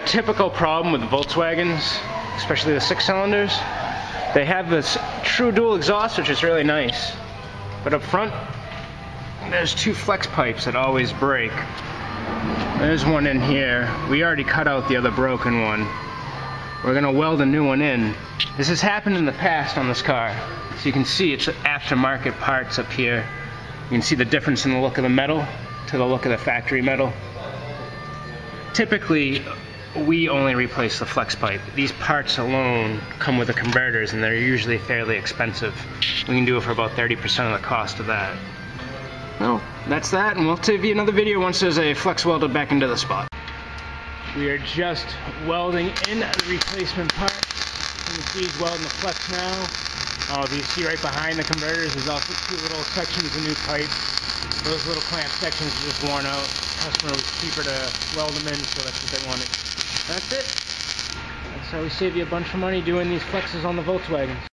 typical problem with Volkswagens, especially the 6-cylinders. They have this true dual exhaust, which is really nice. But up front, there's 2 flex pipes that always break. There's one in here. We already cut out the other broken one. We're gonna weld a new one in. This has happened in the past on this car. So you can see it's aftermarket parts up here. You can see the difference in the look of the metal to the look of the factory metal. Typically, we only replace the flex pipe. These parts alone come with the converters and they're usually fairly expensive. We can do it for about 30% of the cost of that. Well, that's that, and we'll give you another video once there's a flex welded back into the spot. We are just welding in the replacement part. You can see he's welding the flex now. Oh, you see right behind the converters, there's also 2 little sections of new pipe. Those little clamp sections are just worn out. The customer was cheaper to weld them in, so that's what they wanted. That's it. That's how we save you a bunch of money doing these flexes on the Volkswagens.